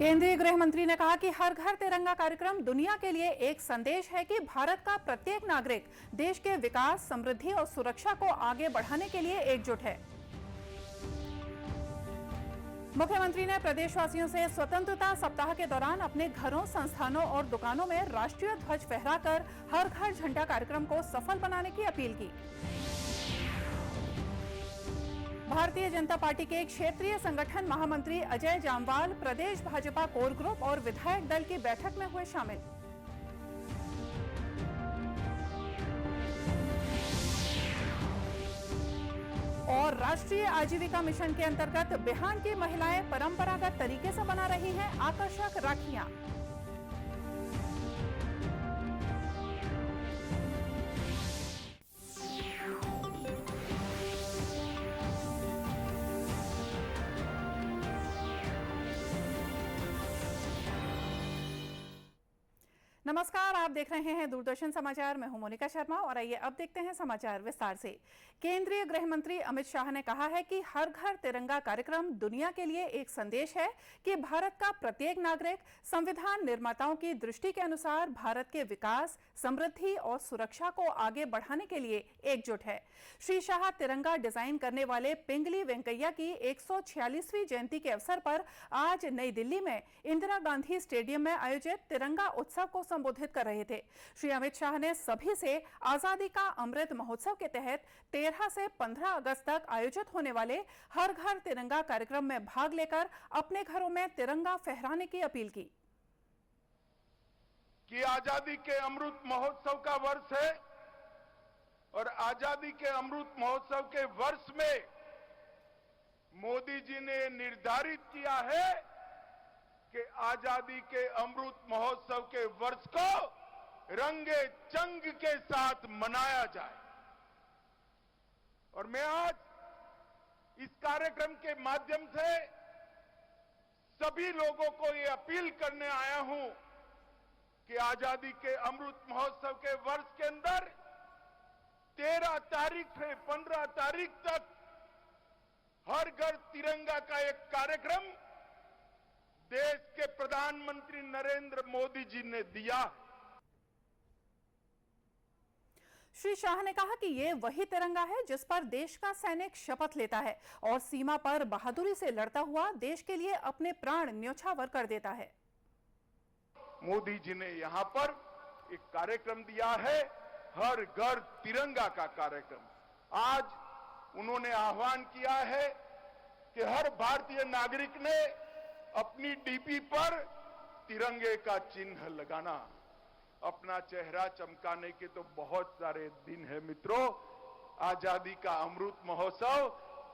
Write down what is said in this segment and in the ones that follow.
केंद्रीय गृह मंत्री ने कहा कि हर घर तिरंगा कार्यक्रम दुनिया के लिए एक संदेश है कि भारत का प्रत्येक नागरिक देश के विकास, समृद्धि और सुरक्षा को आगे बढ़ाने के लिए एकजुट है। मुख्यमंत्री ने प्रदेशवासियों से स्वतंत्रता सप्ताह के दौरान अपने घरों, संस्थानों और दुकानों में राष्ट्रीय ध्वज फहराकर हर घर झंडा कार्यक्रम को सफल बनाने की अपील की। भारतीय जनता पार्टी के क्षेत्रीय संगठन महामंत्री अजय जामवाल प्रदेश भाजपा कोर ग्रुप और विधायक दल की बैठक में हुए शामिल। और राष्ट्रीय आजीविका मिशन के अंतर्गत बिहार की महिलाएं परंपरागत तरीके से बना रही हैं आकर्षक राखियां। नमस्कार, आप देख रहे हैं दूरदर्शन समाचार। मैं हूं मोनिका शर्मा और आइए अब देखते हैं समाचार विस्तार से। केंद्रीय गृह मंत्री अमित शाह ने कहा है कि हर घर तिरंगा कार्यक्रम दुनिया के लिए एक संदेश है कि भारत का प्रत्येक नागरिक संविधान निर्माताओं की दृष्टि के अनुसार भारत के विकास, समृद्धि और सुरक्षा को आगे बढ़ाने के लिए एकजुट है। श्री शाह तिरंगा डिजाइन करने वाले पिंगली वेंकैया की 146वीं जयंती के अवसर पर आज नई दिल्ली में इंदिरा गांधी स्टेडियम में आयोजित तिरंगा उत्सव को संबोधित कर रहे थे। श्री अमित शाह ने सभी से आजादी का अमृत महोत्सव के तहत 13 से 15 अगस्त तक आयोजित होने वाले हर घर तिरंगा कार्यक्रम में भाग लेकर अपने घरों में तिरंगा फहराने की अपील की। कि आजादी के अमृत महोत्सव का वर्ष है और आजादी के अमृत महोत्सव के वर्ष में मोदी जी ने निर्धारित किया है कि आजादी के अमृत महोत्सव के वर्ष को रंगे चंग के साथ मनाया जाए। और मैं आज इस कार्यक्रम के माध्यम से सभी लोगों को ये अपील करने आया हूं कि आजादी के अमृत महोत्सव के वर्ष के अंदर 13 तारीख से 15 तारीख तक हर घर तिरंगा का एक कार्यक्रम देश के प्रधानमंत्री नरेंद्र मोदी जी ने दिया। श्री शाह ने कहा कि ये वही तिरंगा है जिस पर देश का सैनिक शपथ लेता है और सीमा पर बहादुरी से लड़ता हुआ देश के लिए अपने प्राण न्योछावर कर देता है। मोदी जी ने यहां पर एक कार्यक्रम दिया है, हर घर तिरंगा का कार्यक्रम। आज उन्होंने आह्वान किया है कि हर भारतीय नागरिक ने अपनी डीपी पर तिरंगे का चिन्ह लगाना। अपना चेहरा चमकाने के तो बहुत सारे दिन है मित्रों। आजादी का अमृत महोत्सव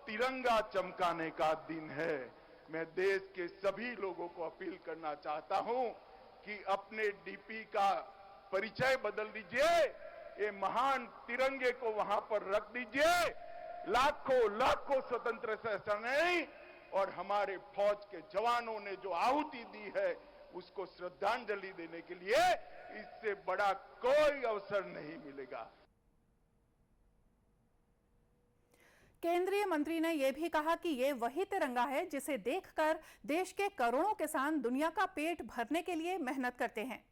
तिरंगा चमकाने का दिन है। मैं देश के सभी लोगों को अपील करना चाहता हूं कि अपने डीपी का परिचय बदल दीजिए, ये महान तिरंगे को वहां पर रख दीजिए। लाखों लाखों स्वतंत्र सेनानी और हमारे फौज के जवानों ने जो आहुति दी है उसको श्रद्धांजलि देने के लिए इससे बड़ा कोई अवसर नहीं मिलेगा। केंद्रीय मंत्री ने यह भी कहा कि यह वही तिरंगा है जिसे देखकर देश के करोड़ों किसान दुनिया का पेट भरने के लिए मेहनत करते हैं।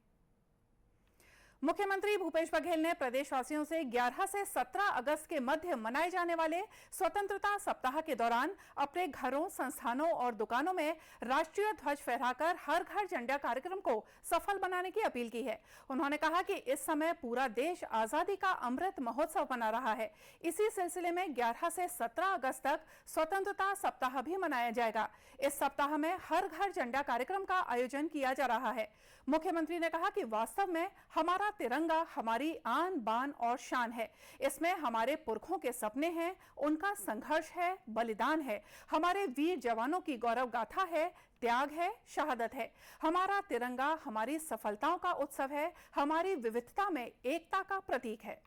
मुख्यमंत्री भूपेश बघेल ने प्रदेशवासियों से 11 से 17 अगस्त के मध्य मनाए जाने वाले स्वतंत्रता सप्ताह के दौरान अपने घरों, संस्थानों और दुकानों में राष्ट्रीय ध्वज फहराकर हर घर झंडा कार्यक्रम को सफल बनाने की अपील की है। उन्होंने कहा कि इस समय पूरा देश आजादी का अमृत महोत्सव मना रहा है। इसी सिलसिले में 11 से 17 अगस्त तक स्वतंत्रता सप्ताह भी मनाया जाएगा। इस सप्ताह में हर घर झंडा कार्यक्रम का आयोजन किया जा रहा है। मुख्यमंत्री ने कहा कि वास्तव में हमारा तिरंगा हमारी आन बान और शान है। इसमें हमारे पुरखों के सपने हैं, उनका संघर्ष है, बलिदान है, हमारे वीर जवानों की गौरव गाथा है, त्याग है, शहादत है। हमारा तिरंगा हमारी सफलताओं का उत्सव है, हमारी विविधता में एकता का प्रतीक है।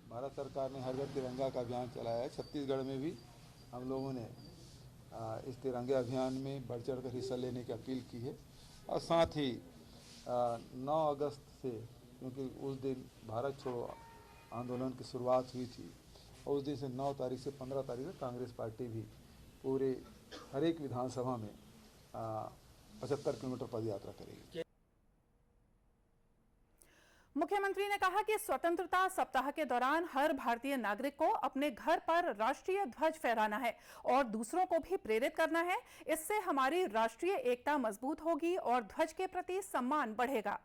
भारत सरकार ने हर घर तिरंगा का अभियान चलाया है। छत्तीसगढ़ में भी हम लोगों ने इस तिरंगे अभियान में बढ़ चढ़ कर हिस्सा लेने की अपील की है। और साथ ही 9 अगस्त से, क्योंकि उस दिन भारत छोड़ो आंदोलन की शुरुआत हुई थी, और उस दिन से 9 तारीख से 15 तारीख तक कांग्रेस पार्टी भी पूरे हर एक विधानसभा में 75 किलोमीटर पद यात्रा करेगी। मुख्यमंत्री ने कहा कि स्वतंत्रता सप्ताह के दौरान हर भारतीय नागरिक को अपने घर पर राष्ट्रीय ध्वज फहराना है और दूसरों को भी प्रेरित करना है। इससे हमारी राष्ट्रीय एकता मजबूत होगी और ध्वज के प्रति सम्मान बढ़ेगा।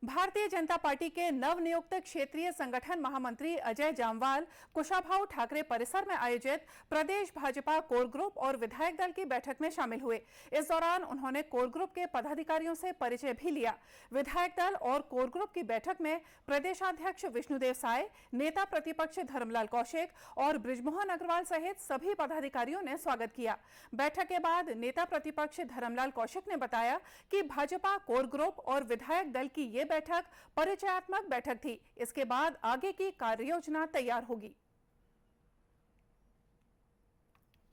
भारतीय जनता पार्टी के नवनियुक्त क्षेत्रीय संगठन महामंत्री अजय जामवाल कुशाभाऊ ठाकरे परिसर में आयोजित प्रदेश भाजपा कोर ग्रुप और विधायक दल की बैठक में शामिल हुए। इस दौरान उन्होंने कोर ग्रुप के पदाधिकारियों से परिचय भी लिया। विधायक दल और कोर ग्रुप की बैठक में प्रदेशाध्यक्ष विष्णुदेव साय, नेता प्रतिपक्ष धर्मलाल कौशिक और बृजमोहन अग्रवाल सहित सभी पदाधिकारियों ने स्वागत किया। बैठक के बाद नेता प्रतिपक्ष धर्मलाल कौशिक ने बताया कि भाजपा कोर ग्रुप और विधायक दल की ये बैठक परिचयात्मक बैठक थी। इसके बाद आगे की कार्य योजना तैयार होगी।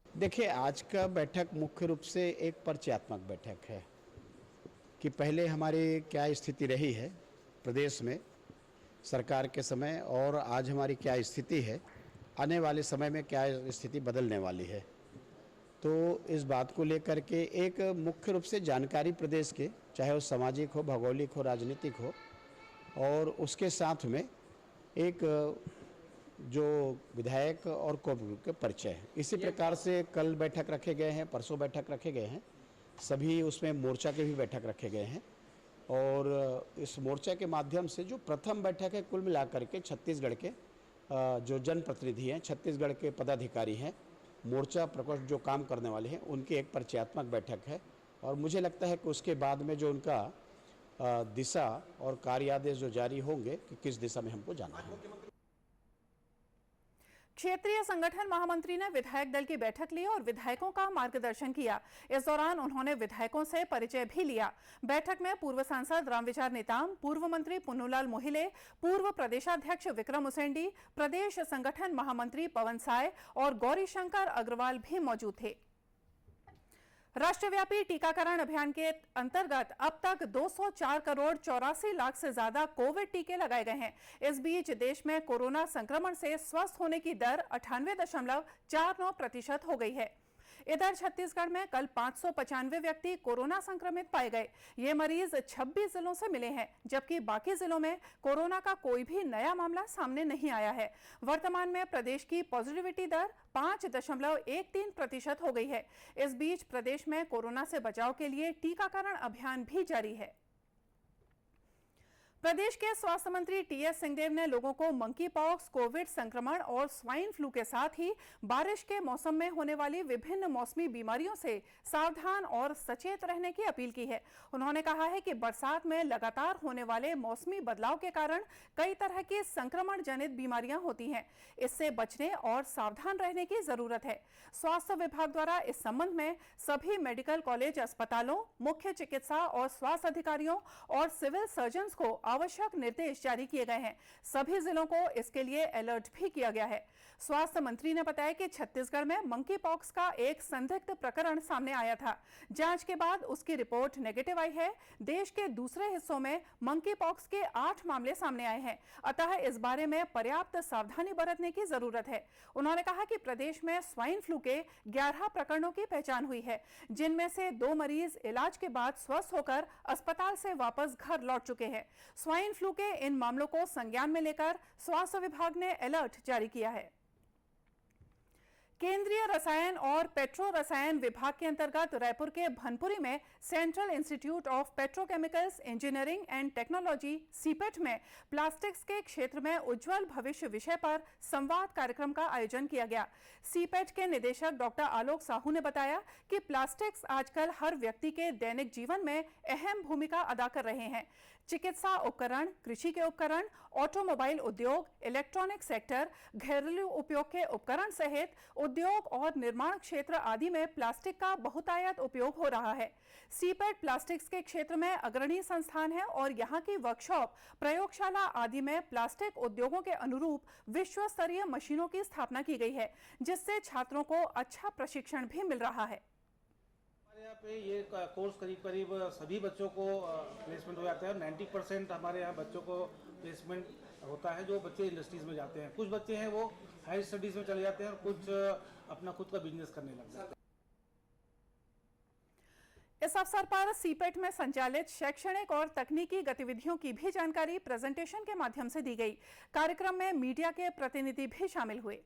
देखिए, आज का बैठक मुख्य रूप से एक परिचयात्मक बैठक है कि पहले हमारी क्या स्थिति रही है प्रदेश में सरकार के समय और आज हमारी क्या स्थिति है, आने वाले समय में क्या स्थिति बदलने वाली है। तो इस बात को लेकर के एक मुख्य रूप से जानकारी प्रदेश के, चाहे वो सामाजिक हो, भौगोलिक हो, राजनीतिक हो, और उसके साथ में एक जो विधायक और कोर ग्रुप के परिचय है। इसी प्रकार से कल बैठक रखे गए हैं, परसों बैठक रखे गए हैं, सभी उसमें मोर्चा के भी बैठक रखे गए हैं। और इस मोर्चा के माध्यम से जो प्रथम बैठक है, कुल मिलाकर के छत्तीसगढ़ के जो जनप्रतिनिधि हैं, छत्तीसगढ़ के पदाधिकारी हैं, मोर्चा प्रकोष्ठ जो काम करने वाले हैं, उनकी एक परिचयात्मक बैठक है। और मुझे लगता है कि उसके बाद में जो उनका दिशा और कार्य आदेश जो जारी होंगे कि किस दिशा में हमको जाना है। क्षेत्रीय संगठन महामंत्री ने विधायक दल की बैठक ली और विधायकों का मार्गदर्शन किया। इस दौरान उन्होंने विधायकों से परिचय भी लिया। बैठक में पूर्व सांसद रामविचार नेताम, पूर्व मंत्री पुन्नूलाल मोहिले, पूर्व प्रदेशाध्यक्ष विक्रम उसेंडी, प्रदेश संगठन महामंत्री पवन साय और गौरीशंकर अग्रवाल भी मौजूद थे। राष्ट्रव्यापी टीकाकरण अभियान के अंतर्गत अब तक 204 करोड़ 84 लाख से ज्यादा कोविड टीके लगाए गए हैं। इस बीच देश में कोरोना संक्रमण से स्वस्थ होने की दर 98.49% हो गई है। इधर छत्तीसगढ़ में कल 595 व्यक्ति कोरोना संक्रमित पाए गए। ये मरीज 26 जिलों से मिले हैं, जबकि बाकी जिलों में कोरोना का कोई भी नया मामला सामने नहीं आया है। वर्तमान में प्रदेश की पॉजिटिविटी दर 5.13% हो गई है। इस बीच प्रदेश में कोरोना से बचाव के लिए टीकाकरण अभियान भी जारी है। प्रदेश के स्वास्थ्य मंत्री टीएस सिंहदेव ने लोगों को मंकी पॉक्स, कोविड संक्रमण और स्वाइन फ्लू के साथ ही बारिश के मौसम में होने वाली विभिन्न मौसमी बीमारियों से सावधान और सचेत रहने की अपील की है। उन्होंने कहा है कि बरसात में लगातार होने वाले मौसमी बदलाव के कारण कई तरह की संक्रमण जनित बीमारियां होती हैं। इससे बचने और सावधान रहने की जरूरत है। स्वास्थ्य विभाग द्वारा इस संबंध में सभी मेडिकल कॉलेज अस्पतालों, मुख्य चिकित्सा और स्वास्थ्य अधिकारियों और सिविल सर्जन्स को आवश्यक निर्देश जारी किए गए हैं। सभी जिलों को इसके लिए अलर्ट भी किया गया है। स्वास्थ्य मंत्री ने बताया कि छत्तीसगढ़ में मंकी पॉक्स का एक संदिग्ध प्रकरण सामने आया था। जांच के बाद उसकी रिपोर्ट नेगेटिव आई है। देश के दूसरे हिस्सों में मंकी पॉक्स के 8 मामले सामने आए हैं, अतः इस बारे में पर्याप्त सावधानी बरतने की जरूरत है। उन्होंने कहा कि प्रदेश में स्वाइन फ्लू के 11 प्रकरणों की पहचान हुई है, जिनमें से 2 मरीज इलाज के बाद स्वस्थ होकर अस्पताल से वापस घर लौट चुके हैं। स्वाइन फ्लू के इन मामलों को संज्ञान में लेकर स्वास्थ्य विभाग ने अलर्ट जारी किया है। केंद्रीय रसायन और पेट्रो रसायन विभाग के अंतर्गत रायपुर के भनपुरी में central institute of petrochemicals engineering and technology CIPET में प्लास्टिक्स के क्षेत्र में उज्जवल भविष्य विषय पर संवाद कार्यक्रम का आयोजन किया गया। सीपेट के निदेशक डॉक्टर आलोक साहू ने बताया कि प्लास्टिक्स आजकल हर व्यक्ति के दैनिक जीवन में अहम भूमिका अदा कर रहे हैं। चिकित्सा उपकरण, कृषि के उपकरण, ऑटोमोबाइल उद्योग, इलेक्ट्रॉनिक सेक्टर, घरेलू उपयोग के उपकरण सहित उद्योग और निर्माण क्षेत्र आदि में प्लास्टिक का बहुतायत उपयोग हो रहा है। सीपेट प्लास्टिक्स के क्षेत्र में अग्रणी संस्थान है और यहाँ की वर्कशॉप, प्रयोगशाला आदि में प्लास्टिक उद्योगों के अनुरूप विश्व स्तरीय मशीनों की स्थापना की गई है, जिससे छात्रों को अच्छा प्रशिक्षण भी मिल रहा है। यहाँ पे ये कोर्स करीब सभी बच्चों को प्लेसमेंट हो जाता है। 90% हमारे यहाँ बच्चों को प्लेसमेंट होता है, जो बच्चे इंडस्ट्रीज में जाते हैं। कुछ बच्चे हैं वो हाई स्टडीज में चले जाते हैं और कुछ अपना खुद का बिजनेस करने लग जाते हैं। इस अवसर पर सीपेट में संचालित शैक्षणिक और तकनीकी गतिविधियों की भी जानकारी प्रेजेंटेशन के माध्यम से दी गई। कार्यक्रम में मीडिया के प्रतिनिधि भी शामिल हुए।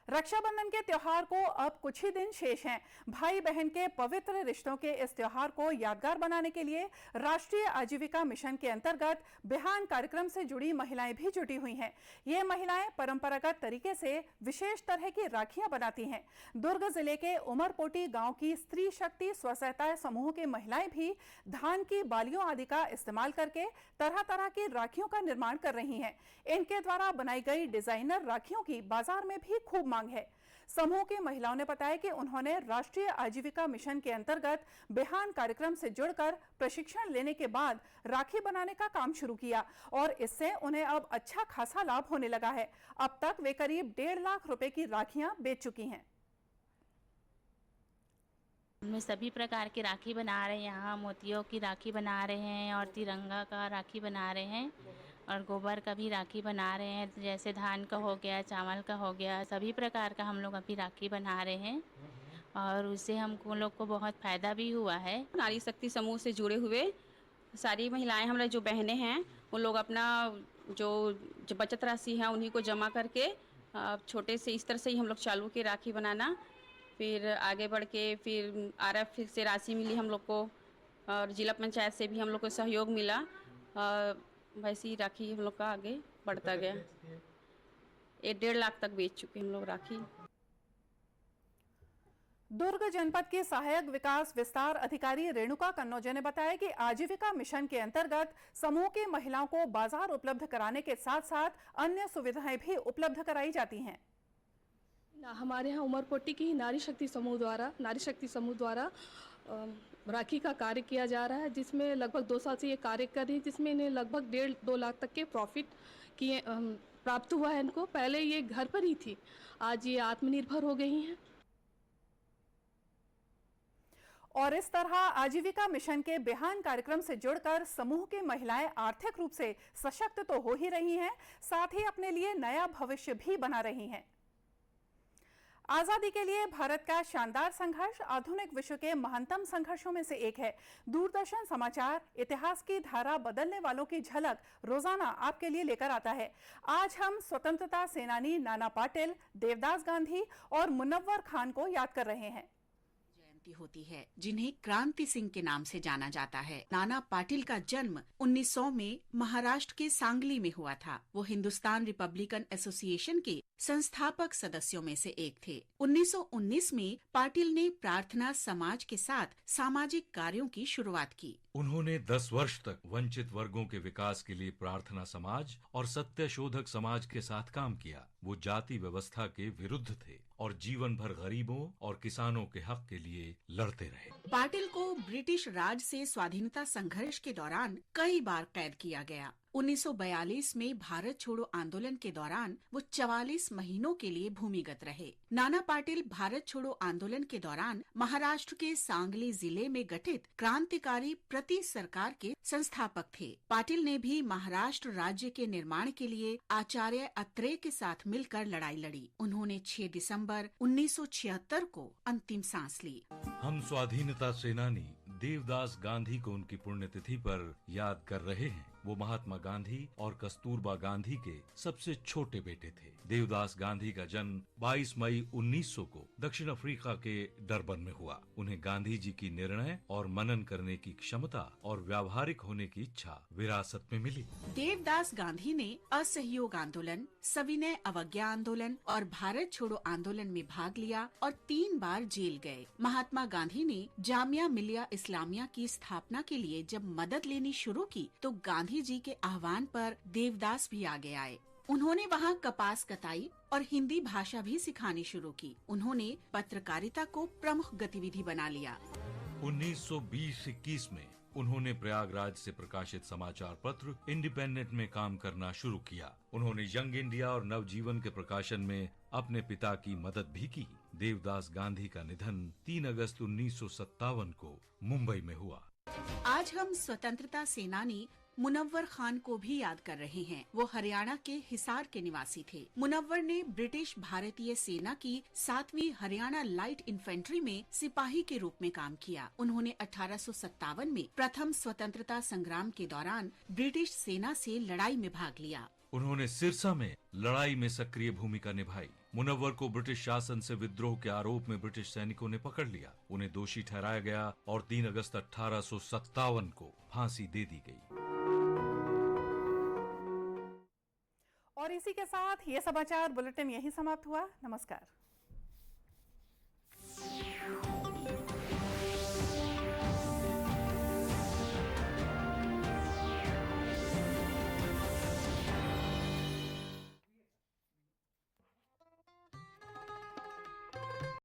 रक्षाबंधन के त्योहार को अब कुछ ही दिन शेष हैं। भाई बहन के पवित्र रिश्तों के इस त्योहार को यादगार बनाने के लिए राष्ट्रीय आजीविका मिशन के अंतर्गत बिहान कार्यक्रम से जुड़ी महिलाएं भी जुटी हुई हैं। ये महिलाएं परंपरागत तरीके से विशेष तरह की राखियां बनाती हैं। दुर्ग जिले के उमरपोटी गांव की स्त्री शक्ति स्वसहायता समूह की महिलाएं भी धान की बालियों आदि का इस्तेमाल करके तरह तरह की राखियों का निर्माण कर रही हैं। इनके द्वारा बनाई गई डिजाइनर राखियों की बाजार में भी खूब मांग है। समूह की महिलाओं ने बताया कि उन्होंने राष्ट्रीय आजीविका मिशन के अंतर्गत बिहान कार्यक्रम से जुड़कर प्रशिक्षण लेने के बाद राखी बनाने का काम शुरू किया और इससे उन्हें अब अच्छा खासा लाभ होने लगा है। अब तक वे करीब 1.5 लाख रुपए की राखियां बेच चुकी हैं। में सभी प्रकार की राखी बना रहे हैं। यहाँ मोतियों की राखी बना रहे हैं और तिरंगा का राखी बना रहे हैं और गोबर का भी राखी बना रहे हैं। जैसे धान का हो गया, चावल का हो गया, सभी प्रकार का हम लोग अभी राखी बना रहे हैं और उससे हमको लोग को बहुत फ़ायदा भी हुआ है। नारी शक्ति समूह से जुड़े हुए सारी महिलाएं, हमारे जो बहनें हैं, वो लोग अपना जो बचत राशि है उन्हीं को जमा करके छोटे से इस तरह से ही हम लोग चालू के राखी बनाना। फिर आगे बढ़ के फिर आरएफ से राशि मिली हम लोग को और जिला पंचायत से भी हम लोग को सहयोग मिला। वैसे ही राखी हम लोग का आगे बढ़ता गया। 1.5 लाख तक बेच चुके हम लोग राखी। दुर्ग जनपद के सहायक विकास विस्तार अधिकारी रेणुका कन्नौजे ने बताया कि आजीविका मिशन के अंतर्गत समूह की महिलाओं को बाजार उपलब्ध कराने के साथ साथ अन्य सुविधाएं भी उपलब्ध कराई जाती हैं। हमारे यहाँ उमरपोटी की नारी शक्ति समूह द्वारा राखी का कार्य किया जा रहा है, जिसमें लगभग 2 साल से ये कार्य कर रही है, जिसमें इन्हें लगभग 1.5-2 लाख तक के प्रॉफिट किए प्राप्त हुआ है इनको। पहले ये घर पर ही थी, आज ये आत्मनिर्भर हो गई हैं। और इस तरह आजीविका मिशन के बिहान कार्यक्रम से जुड़कर समूह की महिलाएं आर्थिक रूप से सशक्त तो हो ही रही हैं, साथ ही अपने लिए नया भविष्य भी बना रही हैं। आजादी के लिए भारत का शानदार संघर्ष आधुनिक विश्व के महानतम संघर्षों में से एक है। दूरदर्शन समाचार इतिहास की धारा बदलने वालों की झलक रोजाना आपके लिए लेकर आता है। आज हम स्वतंत्रता सेनानी नाना पाटिल, देवदास गांधी और मुनव्वर खान को याद कर रहे हैं। होती है, जिन्हें क्रांति सिंह के नाम से जाना जाता है। नाना पाटिल का जन्म 1900 में महाराष्ट्र के सांगली में हुआ था। वो हिंदुस्तान रिपब्लिकन एसोसिएशन के संस्थापक सदस्यों में से एक थे। 1919 में पाटिल ने प्रार्थना समाज के साथ सामाजिक कार्यों की शुरुआत की। उन्होंने 10 वर्ष तक वंचित वर्गों के विकास के लिए प्रार्थना समाज और सत्यशोधक समाज के साथ काम किया। वो जाति व्यवस्था के विरुद्ध थे और जीवन भर गरीबों और किसानों के हक के लिए लड़ते रहे। पाटिल को ब्रिटिश राज से स्वाधीनता संघर्ष के दौरान कई बार कैद किया गया। 1942 में भारत छोड़ो आंदोलन के दौरान वो 44 महीनों के लिए भूमिगत रहे। नाना पाटिल भारत छोड़ो आंदोलन के दौरान महाराष्ट्र के सांगली जिले में गठित क्रांतिकारी प्रति सरकार के संस्थापक थे। पाटिल ने भी महाराष्ट्र राज्य के निर्माण के लिए आचार्य अत्रेय के साथ मिलकर लड़ाई लड़ी। उन्होंने 6 दिसंबर 1976 को अंतिम सांस ली। हम स्वाधीनता सेनानी देवदास गांधी को उनकी पुण्यतिथि पर याद कर रहे हैं। वो महात्मा गांधी और कस्तूरबा गांधी के सबसे छोटे बेटे थे। देवदास गांधी का जन्म 22 मई 1900 को दक्षिण अफ्रीका के डरबन में हुआ। उन्हें गांधी जी की निर्णय और मनन करने की क्षमता और व्यावहारिक होने की इच्छा विरासत में मिली। देवदास गांधी ने असहयोग आंदोलन, सविनय अवज्ञा आंदोलन और भारत छोड़ो आंदोलन में भाग लिया और 3 बार जेल गए। महात्मा गांधी ने जामिया मिलिया इस्लामिया की स्थापना के लिए जब मदद लेनी शुरू की तो गांधी जी के आह्वान पर देवदास भी आगे आए। उन्होंने वहाँ कपास कटाई और हिंदी भाषा भी सिखानी शुरू की। उन्होंने पत्रकारिता को प्रमुख गतिविधि बना लिया। 1920-21 में उन्होंने प्रयागराज से प्रकाशित समाचार पत्र इंडिपेंडेंट में काम करना शुरू किया। उन्होंने यंग इंडिया और नवजीवन के प्रकाशन में अपने पिता की मदद भी की। देवदास गांधी का निधन 3 अगस्त 1957 को मुंबई में हुआ। आज हम स्वतंत्रता सेनानी मुनव्वर खान को भी याद कर रहे हैं। वो हरियाणा के हिसार के निवासी थे। मुनव्वर ने ब्रिटिश भारतीय सेना की 7वीं हरियाणा लाइट इन्फेंट्री में सिपाही के रूप में काम किया। उन्होंने 1857 में प्रथम स्वतंत्रता संग्राम के दौरान ब्रिटिश सेना से लड़ाई में भाग लिया। उन्होंने सिरसा में लड़ाई में सक्रिय भूमिका निभाई। मुनव्वर को ब्रिटिश शासन से विद्रोह के आरोप में ब्रिटिश सैनिकों ने पकड़ लिया। उन्हें दोषी ठहराया गया और 3 अगस्त 1857 को फांसी दे दी गई। और इसी के साथ ये समाचार बुलेटिन यहीं समाप्त हुआ। नमस्कार।